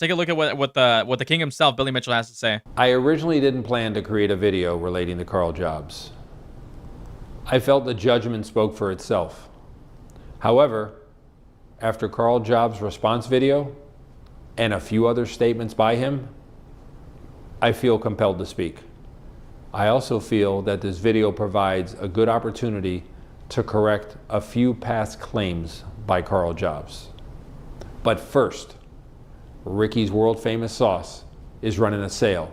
Take a look at what the king himself, Billy Mitchell, has to say. I originally didn't plan to create a video relating to Karl Jobst. I felt the judgment spoke for itself. However, after Karl Jobst' response video and a few other statements by him, I feel compelled to speak. I also feel that this video provides a good opportunity to correct a few past claims by Karl Jobst. But first, Ricky's world famous sauce is running a sale.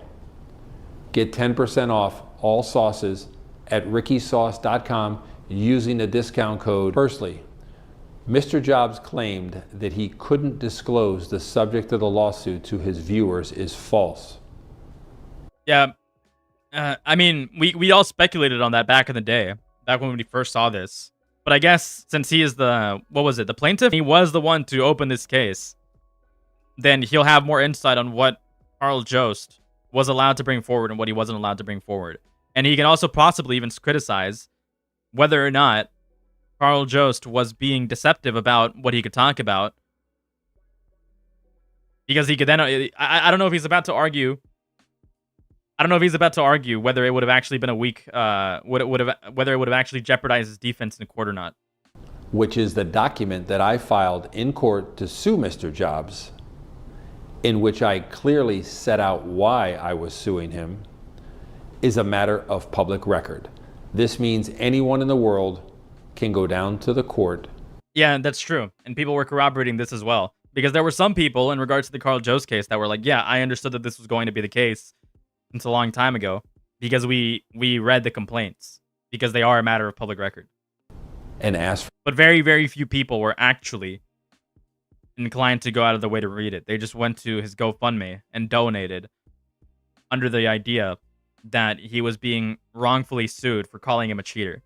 Get 10% off all sauces at rickysauce.com using the discount code. Firstly, Mr. Jobst claimed that he couldn't disclose the subject of the lawsuit to his viewers is false. Yeah, I mean, we all speculated on that back in the day, back when we first saw this. But I guess since he is the, the plaintiff? He was the one to open this case. Then he'll have more insight on what Karl Jobst was allowed to bring forward and what he wasn't allowed to bring forward. And he can also possibly even criticize whether or not Karl Jobst was being deceptive about what he could talk about. Because he could then, I don't know if he's about to argue. I don't know if he's about to argue whether it would have actually been a weak, whether it would have actually jeopardized his defense in court or not. Which is the document that I filed in court to sue Mr. Jobst, in which I clearly set out why I was suing him, is a matter of public record. This means anyone in the world can go down to the court. Yeah, that's true. And people were corroborating this as well. Because there were some people in regards to the Karl Jobst case that were like, yeah, I understood that this was going to be the case since a long time ago. Because we read the complaints. Because they are a matter of public record. And asked. But very, very few people were actually inclined to go out of the way to read it. They just went to his GoFundMe and donated under the idea that he was being wrongfully sued for calling him a cheater.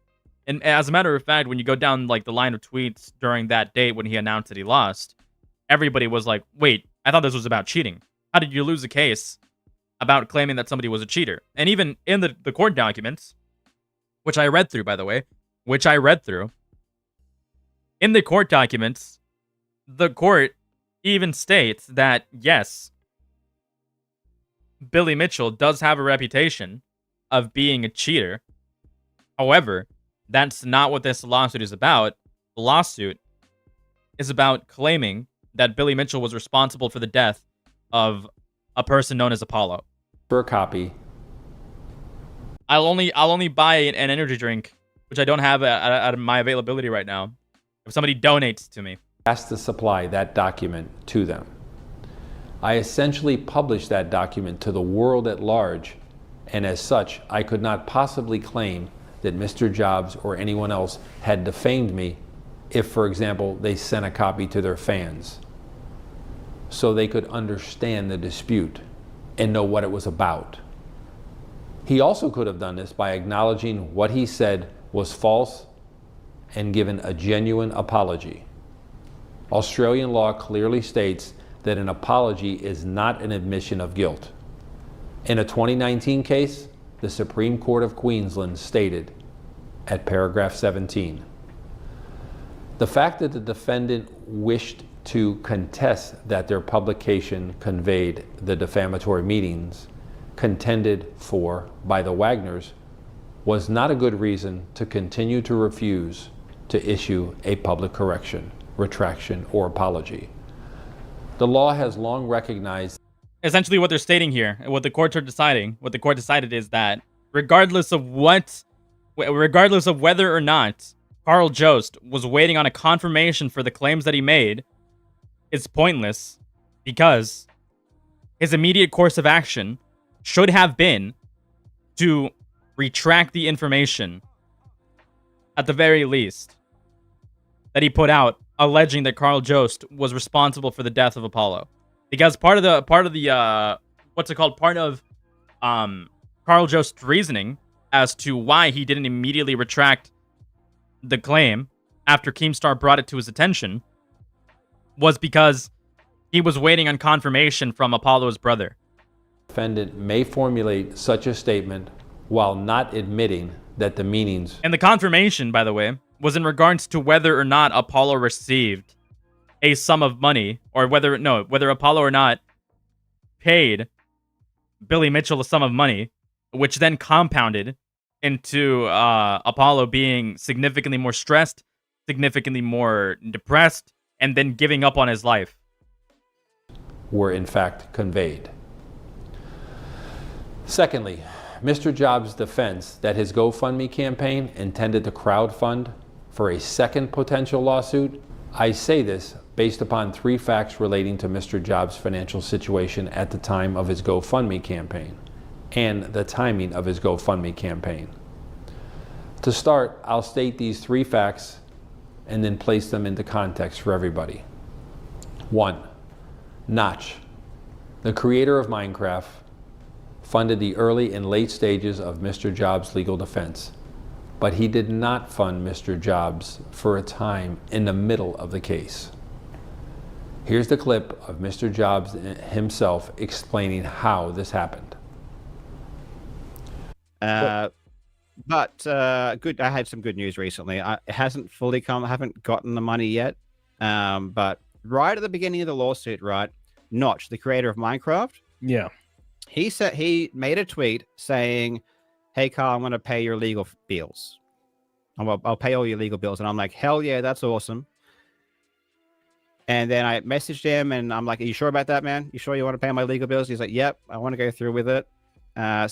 And as a matter of fact, when you go down like the line of tweets during that date when he announced that he lost, everybody was like, wait, I thought this was about cheating. How did you lose a case about claiming that somebody was a cheater? And even in the court documents, which I read through, by the way, in the court documents, the court even states that, yes, Billy Mitchell does have a reputation of being a cheater. However, that's not what this lawsuit is about. The lawsuit is about claiming that Billy Mitchell was responsible for the death of a person known as Apollo. For a copy. I'll only buy an energy drink, which I don't have at my availability right now, if somebody donates to me. Asked to supply that document to them. I essentially published that document to the world at large, and as such, I could not possibly claim that Mr. Jobst or anyone else had defamed me if, for example, they sent a copy to their fans so they could understand the dispute and know what it was about. He also could have done this by acknowledging what he said was false and given a genuine apology. Australian law clearly states that an apology is not an admission of guilt. In a 2019 case, the Supreme Court of Queensland stated at paragraph 17, the fact that the defendant wished to contest that their publication conveyed the defamatory meanings contended for by the Wagners was not a good reason to continue to refuse to issue a public correction, retraction, or apology. The law has long recognized. Essentially what they're stating here, and what the court decided is that regardless of whether or not Karl Jobst was waiting on a confirmation for the claims that he made, it's pointless because his immediate course of action should have been to retract the information, at the very least, that he put out alleging that Karl Jobst was responsible for the death of Apollo. Because part of Karl Jobst's reasoning as to why he didn't immediately retract the claim after Keemstar brought it to his attention was because he was waiting on confirmation from Apollo's brother. The defendant may formulate such a statement while not admitting that the meanings. And the confirmation, by the way, was in regards to whether or not Apollo received a sum of money, or whether Apollo or not paid Billy Mitchell a sum of money, which then compounded into Apollo being significantly more stressed, significantly more depressed, and then giving up on his life. Were in fact conveyed. Secondly, Mr. Jobs' defense that his GoFundMe campaign intended to crowdfund for a second potential lawsuit. I say this based upon 3 facts relating to Mr. Jobs' financial situation at the time of his GoFundMe campaign and the timing of his GoFundMe campaign. To start, I'll state these 3 facts and then place them into context for everybody. 1. Notch, the creator of Minecraft, funded the early and late stages of Mr. Jobs' legal defense, but he did not fund Mr. Jobs for a time in the middle of the case. Here's the clip of Mr. Jobs himself explaining how this happened. Good. I had some good news recently. It hasn't fully come. I haven't gotten the money yet. But right at the beginning of the lawsuit, right, Notch, the creator of Minecraft, Yeah. he made a tweet saying, "Hey Carl, I'm going to pay your legal bills. I'll pay all your legal bills." And I'm like, "Hell yeah, that's awesome." And then I messaged him and I'm like, "Are you sure about that, man? You sure you want to pay my legal bills?" He's like, "Yep, I want to go through with it." Yeah,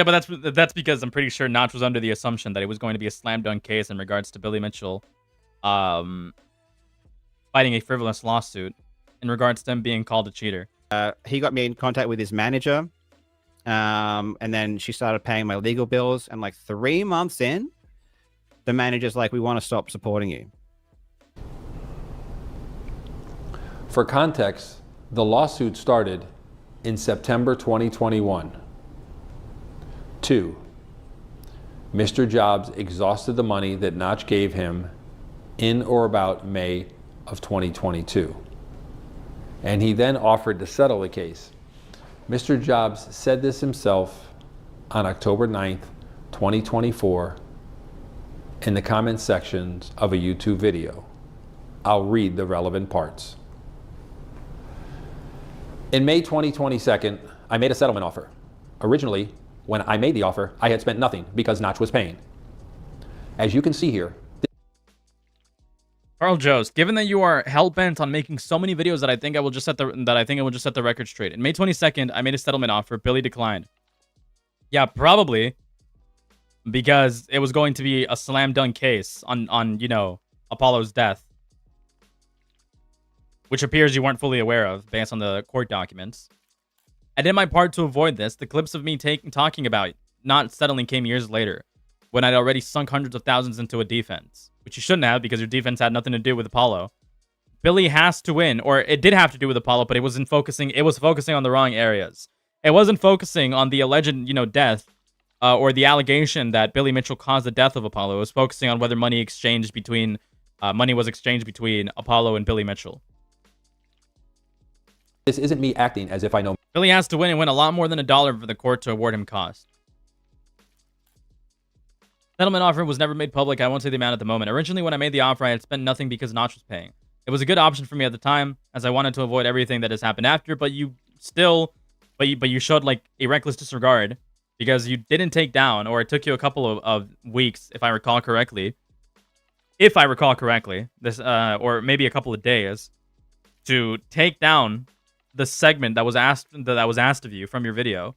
but that's because I'm pretty sure Notch was under the assumption that it was going to be a slam dunk case in regards to Billy Mitchell fighting a frivolous lawsuit in regards to him being called a cheater. He got me in contact with his manager, and then she started paying my legal bills. And like 3 months in, the manager's like, "We want to stop supporting you." For context, the lawsuit started in September 2021. 2. Mr. Jobs exhausted the money that Notch gave him in or about May of 2022. And he then offered to settle the case. Mr. Jobs said this himself on October 9th, 2024 in the comment sections of a YouTube video. I'll read the relevant parts. In May 2022, I made a settlement offer. Originally, when I made the offer, I had spent nothing because Notch was paying. As you can see here, Karl Jobst, given that you are hell-bent on making so many videos that I think I will just set the record straight. In May 22nd, I made a settlement offer. Billy declined. Yeah, probably because it was going to be a slam dunk case on you know, Apollo's death, which appears you weren't fully aware of based on the court documents. I did my part to avoid this. The clips of me talking about not settling came years later, when I'd already sunk hundreds of thousands into a defense, which you shouldn't have because your defense had nothing to do with Apollo. Billy has to win, or it did have to do with Apollo, but it was focusing on the wrong areas. It wasn't focusing on the alleged, you know, death, or the allegation that Billy Mitchell caused the death of Apollo. It was focusing on whether money was exchanged between Apollo and Billy Mitchell. this isn't me acting as if I know. Billy has to win and win a lot more than $1 for the court to award him cost. Settlement offer was never made public. I won't say the amount at the moment. Originally, when I made the offer, I had spent nothing because Notch was paying. It was a good option for me at the time, as I wanted to avoid everything that has happened after, but you showed like a reckless disregard because you didn't take down, or it took you a couple of weeks, if I recall correctly. This or maybe a couple of days to take down the segment that was asked of you from your video.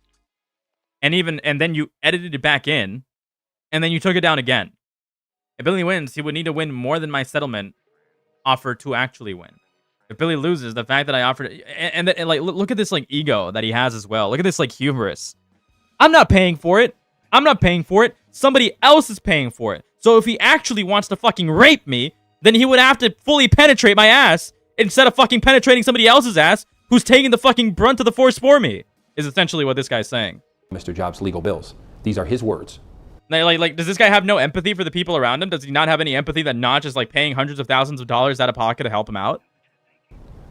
And then you edited it back in. And then you took it down again. If Billy wins, he would need to win more than my settlement offer to actually win. If Billy loses, the fact that I offered and like look at this like ego that he has as well. Look at this like hubris. I'm not paying for it. Somebody else is paying for it. So if he actually wants to fucking rape me, then he would have to fully penetrate my ass instead of fucking penetrating somebody else's ass who's taking the fucking brunt of the force for me. Is essentially what this guy's saying. Mr. Jobs' legal bills. These are his words. Like, does this guy have no empathy for the people around him? Does he not have any empathy that Notch is like paying hundreds of thousands of dollars out of pocket to help him out?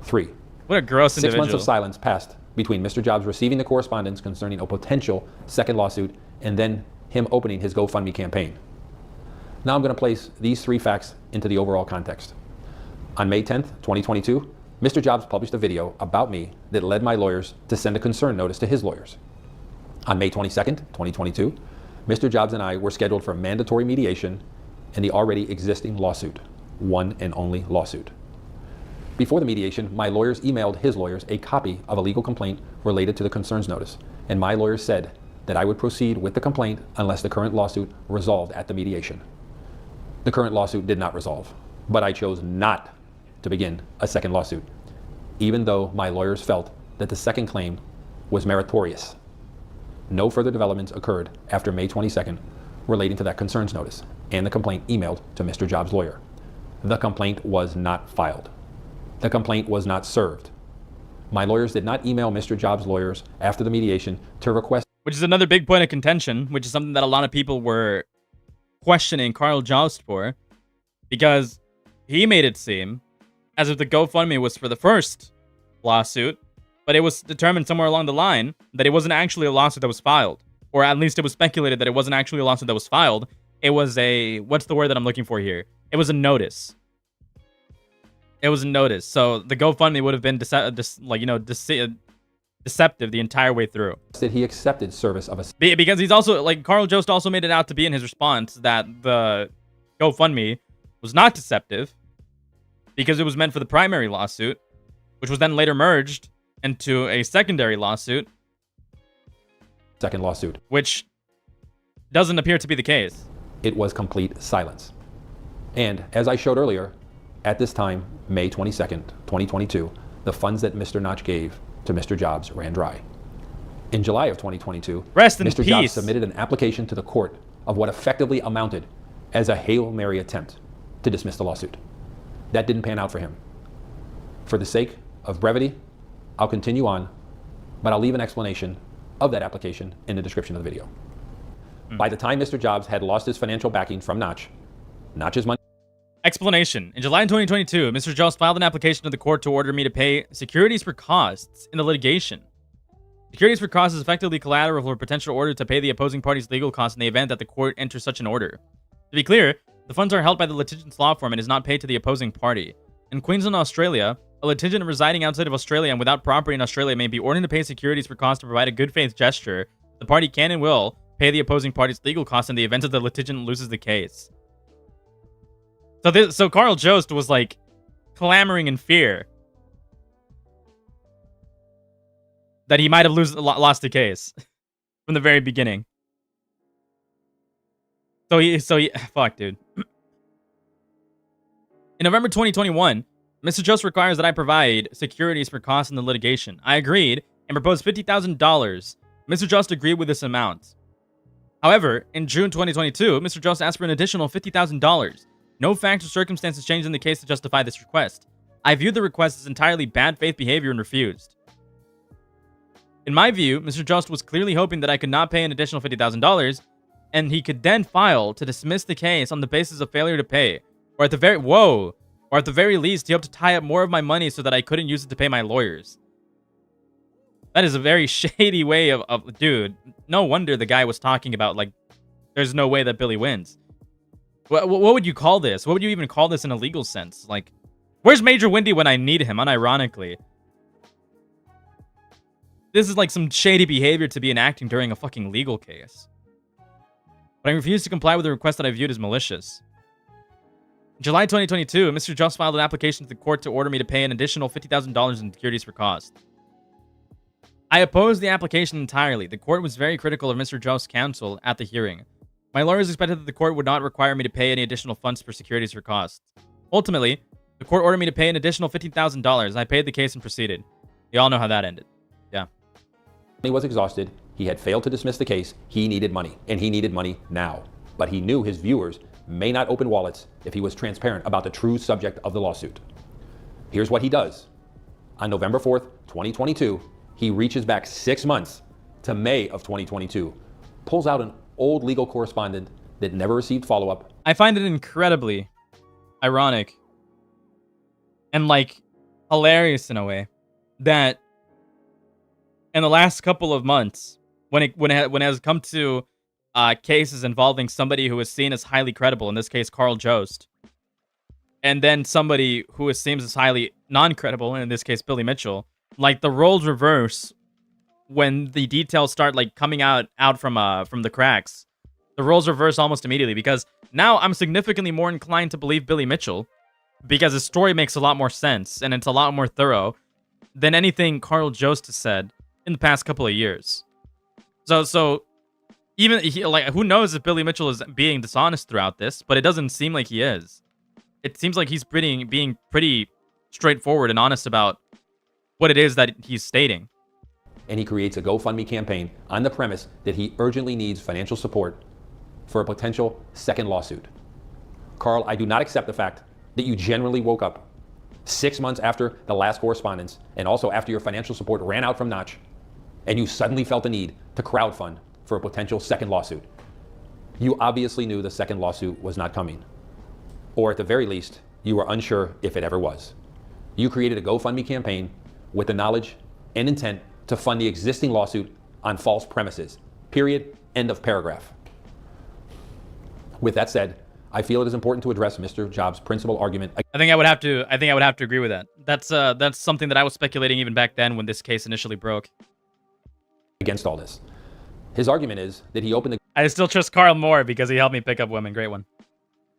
3. What a gross 6 individual. months of silence passed between Mr. Jobs receiving the correspondence concerning a potential second lawsuit and then him opening his GoFundMe campaign. Now I'm going to place these 3 facts into the overall context. On May 10th, 2022, Mr. Jobs published a video about me that led my lawyers to send a concern notice to his lawyers. On May 22nd, 2022, Mr. Jobs and I were scheduled for mandatory mediation in the already existing lawsuit, one and only lawsuit. Before the mediation, my lawyers emailed his lawyers a copy of a legal complaint related to the concerns notice, and my lawyers said that I would proceed with the complaint unless the current lawsuit resolved at the mediation. The current lawsuit did not resolve, but I chose not to begin a second lawsuit, even though my lawyers felt that the second claim was meritorious. No further developments occurred after May 22nd relating to that concerns notice and the complaint emailed to Mr. Jobs' lawyer. The complaint was not filed. The complaint was not served. My lawyers did not email Mr. Jobs' lawyers after the mediation to request. Which is another big point of contention, which is something that a lot of people were questioning Karl Jobst for, because he made it seem as if the GoFundMe was for the first lawsuit, but it was determined somewhere along the line that it wasn't actually a lawsuit that was filed. Or at least it was speculated that it wasn't actually a lawsuit that was filed. It was a, what's the word that I'm looking for here? It was a notice. It was a notice. So the GoFundMe would have been deceptive the entire way through. That he accepted service of a... Because he's also, like, Karl Jobst also made it out to be in his response that the GoFundMe was not deceptive because it was meant for the primary lawsuit, which was then later merged into a secondary lawsuit. Second lawsuit. Which doesn't appear to be the case. It was complete silence. And as I showed earlier, at this time, May 22nd, 2022, the funds that Mr. Notch gave to Mr. Jobs ran dry. In July of 2022, Mr. Jobs submitted an application to the court of what effectively amounted as a Hail Mary attempt to dismiss the lawsuit. That didn't pan out for him. For the sake of brevity, I'll continue on, but I'll leave an explanation of that application in the description of the video. By the time Mr. Jobs had lost his financial backing from Notch's money... Explanation. In July 2022, Mr. Jobst filed an application to the court to order me to pay securities for costs in the litigation. Securities for costs is effectively collateral for a potential order to pay the opposing party's legal costs in the event that the court enters such an order. To be clear, the funds are held by the litigant's law firm and is not paid to the opposing party. In Queensland, Australia, a litigant residing outside of Australia and without property in Australia may be ordered to pay securities for costs to provide a good faith gesture. The party can and will pay the opposing party's legal costs in the event that the litigant loses the case. So Karl Jobst was like clamoring in fear that he might have lost the case from the very beginning. So he fuck, dude. In November 2021, Mr. Jobst requires that I provide securities for costs in the litigation. I agreed and proposed $50,000. Mr. Jobst agreed with this amount. However, in June 2022, Mr. Jobst asked for an additional $50,000. No facts or circumstances changed in the case to justify this request. I viewed the request as entirely bad faith behavior and refused. In my view, Mr. Jobst was clearly hoping that I could not pay an additional $50,000, and he could then file to dismiss the case on the basis of failure to pay. Or at the very least, he hoped to tie up more of my money so that I couldn't use it to pay my lawyers. That is a very shady way of dude. No wonder the guy was talking about, like, there's no way that Billy wins. What would you call this? What would you even call this in a legal sense? Like, where's Major Windy when I need him, unironically? This is like some shady behavior to be enacting during a fucking legal case. But I refused to comply with the request that I viewed as malicious. In July 2022, Mr. Jobst filed an application to the court to order me to pay an additional $50,000 in securities for cost. I opposed the application entirely. The court was very critical of Mr. Jobst's counsel at the hearing. My lawyers expected that the court would not require me to pay any additional funds for securities for costs. Ultimately, the court ordered me to pay an additional $15,000. I paid the case and proceeded. You all know how that ended. Yeah. He was exhausted. He had failed to dismiss the case. He needed money, and he needed money now. But he knew his viewers may not open wallets if he was transparent about the true subject of the lawsuit. Here's what he does. On November 4th, 2022, he reaches back 6 months to May of 2022, pulls out an old legal correspondent that never received follow-up. I find it incredibly ironic and, like, hilarious in a way that in the last couple of months, when it has come to cases involving somebody who is seen as highly credible, in this case Karl Jobst, and then somebody who seems as highly non-credible, in this case Billy Mitchell, like the roles reverse when the details start like coming out from the cracks. The roles reverse almost immediately, because now I'm significantly more inclined to believe Billy Mitchell, because his story makes a lot more sense and it's a lot more thorough than anything Karl Jobst has said in the past couple of years. So even who knows if Billy Mitchell is being dishonest throughout this, but it doesn't seem like he is. It seems like he's being pretty straightforward and honest about what it is that he's stating. And he creates a GoFundMe campaign on the premise that he urgently needs financial support for a potential second lawsuit. Karl, I do not accept the fact that you generally woke up 6 months after the last correspondence, and also after your financial support ran out from Notch, and you suddenly felt the need to crowdfund for a potential second lawsuit. You obviously knew the second lawsuit was not coming. Or at the very least, you were unsure if it ever was. You created a GoFundMe campaign with the knowledge and intent to fund the existing lawsuit on false premises. Period. End of paragraph. With that said, I feel it is important to address Mr. Jobs' principal argument. I think I would have to agree with that. That's something that I was speculating even back then when this case initially broke. Against all this. His argument is that he opened the I still trust Karl more because he helped me pick up women. Great one.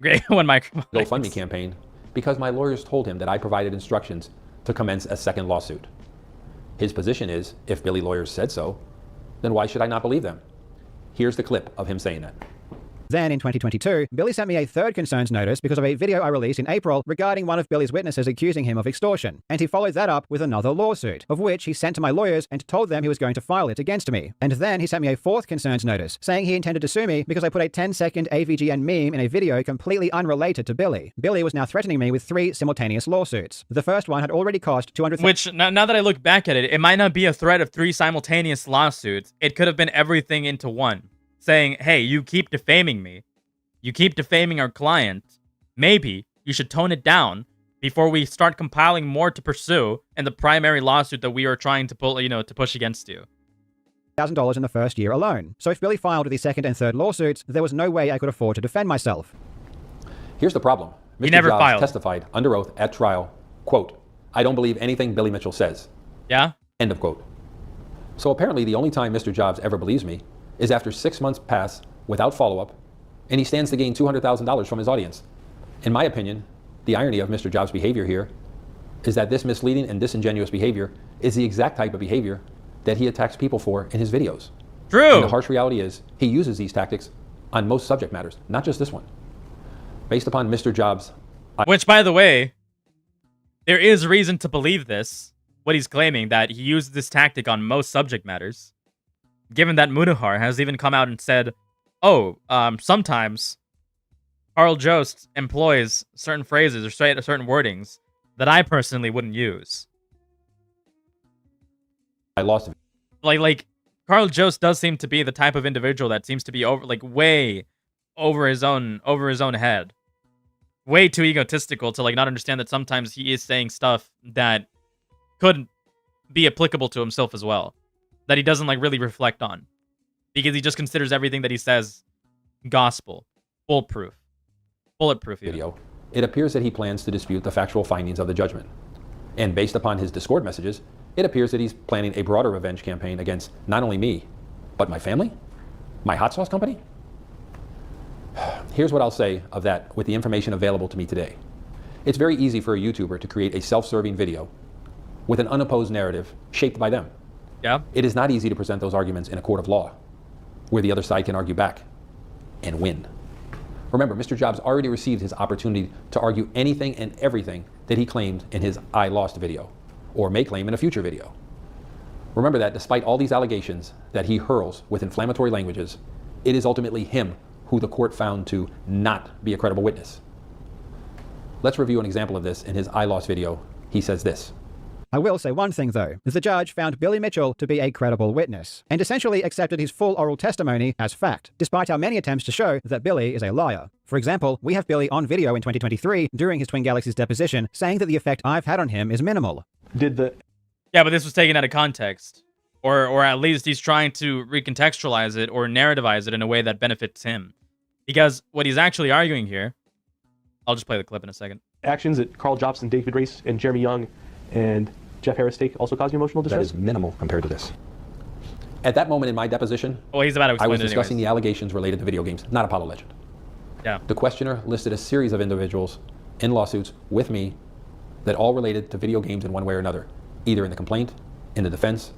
Great one, Mike. GoFundMe campaign because my lawyers told him that I provided instructions to commence a second lawsuit. His position is, if Billy lawyers said so, then why should I not believe them? Here's the clip of him saying that. Then in 2022, Billy sent me a third concerns notice because of a video I released in April regarding one of Billy's witnesses accusing him of extortion. And he followed that up with another lawsuit, of which he sent to my lawyers and told them he was going to file it against me. And then he sent me a fourth concerns notice, saying he intended to sue me because I put a 10-second AVGN meme in a video completely unrelated to Billy. Billy was now threatening me with 3 simultaneous lawsuits. The first one had already cost $200,000. Which, now that I look back at it, it might not be a threat of 3 simultaneous lawsuits. It could have been everything into one. Saying, hey, you keep defaming me. You keep defaming our client. Maybe you should tone it down before we start compiling more to pursue in the primary lawsuit that we are trying to push against you. $1,000 in the first year alone. So if Billy filed the second and third lawsuits, there was no way I could afford to defend myself. Here's the problem. Mr. He never Jobs filed. Testified under oath at trial, quote, I don't believe anything Billy Mitchell says. Yeah? End of quote. So apparently the only time Mr. Jobs ever believes me is after 6 months pass without follow-up, and he stands to gain $200,000 from his audience. In my opinion, the irony of Mr. Jobs' behavior here is that this misleading and disingenuous behavior is the exact type of behavior that he attacks people for in his videos. True. And the harsh reality is he uses these tactics on most subject matters, not just this one. Based upon Mr. Jobs... Which, by the way, there is reason to believe this, what he's claiming, that he used this tactic on most subject matters. Given that Munahar has even come out and said, sometimes Karl Jobst employs certain phrases or certain wordings that I personally wouldn't use. I lost... Like Karl Jobst does seem to be the type of individual that seems to be way over his own head. Way too egotistical to not understand that sometimes he is saying stuff that could be applicable to himself as well. That he doesn't really reflect on. Because he just considers everything that he says gospel, bulletproof video. It appears that he plans to dispute the factual findings of the judgment. And based upon his Discord messages, it appears that he's planning a broader revenge campaign against not only me, but my family, my hot sauce company. Here's what I'll say of that with the information available to me today. It's very easy for a YouTuber to create a self-serving video with an unopposed narrative shaped by them. Yeah. It is not easy to present those arguments in a court of law, where the other side can argue back and win. Remember, Mr. Jobs already received his opportunity to argue anything and everything that he claimed in his I Lost video, or may claim in a future video. Remember that despite all these allegations that he hurls with inflammatory languages, it is ultimately him who the court found to not be a credible witness. Let's review an example of this in his I Lost video. He says this. I will say one thing, though. The judge found Billy Mitchell to be a credible witness, and essentially accepted his full oral testimony as fact, despite our many attempts to show that Billy is a liar. For example, we have Billy on video in 2023 during his Twin Galaxies deposition saying that the effect I've had on him is minimal. Yeah, but this was taken out of context. Or at least he's trying to recontextualize it or narrativize it in a way that benefits him. Because what he's actually arguing here... I'll just play the clip in a second. actions that Karl Jobst and David Race and Jeremy Young and Jeff Harris take also cause you emotional distress? That is minimal compared to this. At that moment in my deposition, Well, he's about to I explain was it discussing anyways. the allegations related to video games, not Apollo Legend. Yeah. The questioner listed a series of individuals in lawsuits with me that all related to video games in one way or another, either in the complaint, in the defense,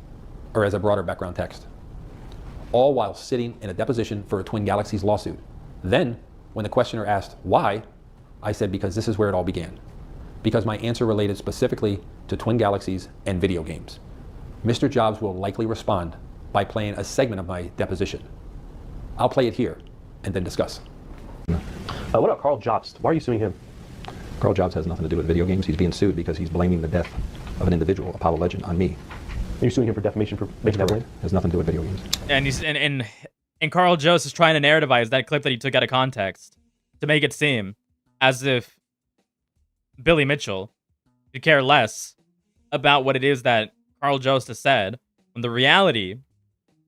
or as a broader background text. All while sitting in a deposition for a Twin Galaxies lawsuit. Then, when the questioner asked why, I said because this is where it all began. Because my answer related specifically to Twin Galaxies and video games. Mr. Jobs will likely respond by playing a segment of my deposition. I'll play it here and then discuss. What about Karl Jobst? Why are you suing him? Karl Jobst has nothing to do with video games. He's being sued because he's blaming the death of an individual, Apollo Legend, on me. Are you suing him for defamation for making that claim? Has nothing to do with video games. And he's and Karl Jobst is trying to narrativize that clip that he took out of context to make it seem as if Billy Mitchell could care less about what it is that Karl Jobst has said, when the reality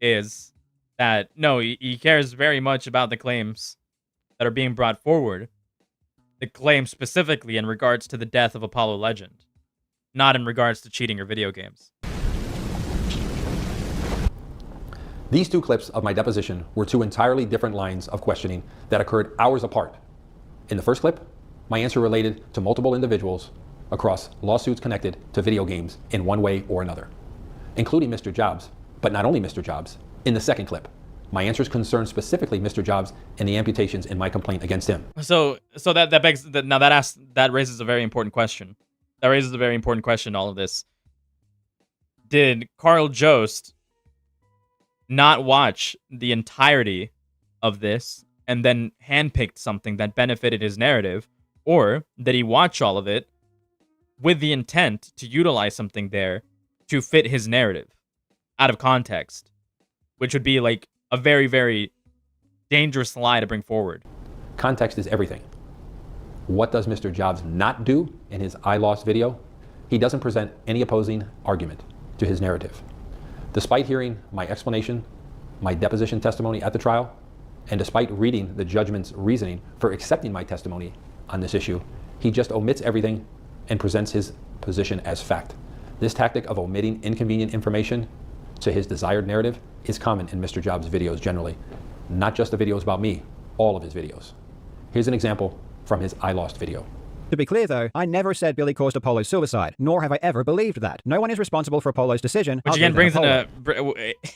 is that no, he cares very much about the claims that are being brought forward. The claim specifically in regards to the death of Apollo Legend, not in regards to cheating or video games. These two clips of my deposition were two entirely different lines of questioning that occurred hours apart. In the first clip, my answer related to multiple individuals across lawsuits connected to video games in one way or another, including Mr. Jobs, but not only Mr. Jobs. In the second clip, my answers concerned specifically Mr. Jobs and the amputations in my complaint against him. So that raises a very important question. That raises a very important question in all of this. Did Karl Jobst not watch the entirety of this and then handpicked something that benefited his narrative, or did he watch all of it with the intent to utilize something there to fit his narrative out of context, which would be like a very, very dangerous lie to bring forward? Context is everything. What does Mr. Jobs not do in his I Lost video? He doesn't present any opposing argument to his narrative. Despite hearing my explanation, my deposition testimony at the trial, and despite reading the judgment's reasoning for accepting my testimony on this issue, he just omits everything and presents his position as fact. This tactic of omitting inconvenient information to his desired narrative is common in Mr. Jobs' videos generally, not just the videos about me, all of his videos. Here's an example from his I Lost video. To be clear, though, I never said Billy caused Apollo's suicide, nor have I ever believed that. No one is responsible for Apollo's decision. Which again brings in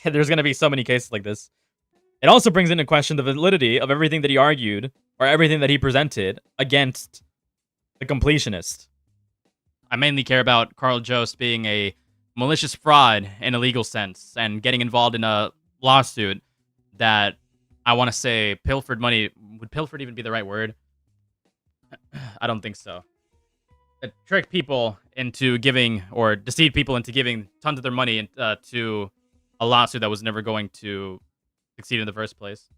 there's going to be so many cases like this. It also brings into question the validity of everything that he argued, or everything that he presented against the completionist. I mainly care about Karl Jobst being a malicious fraud in a legal sense, and getting involved in a lawsuit that, I want to say, pilfered money. Would pilfered even be the right word? I don't think so. It tricked people into giving, or deceived people into giving tons of their money to a lawsuit that was never going to succeed in the first place.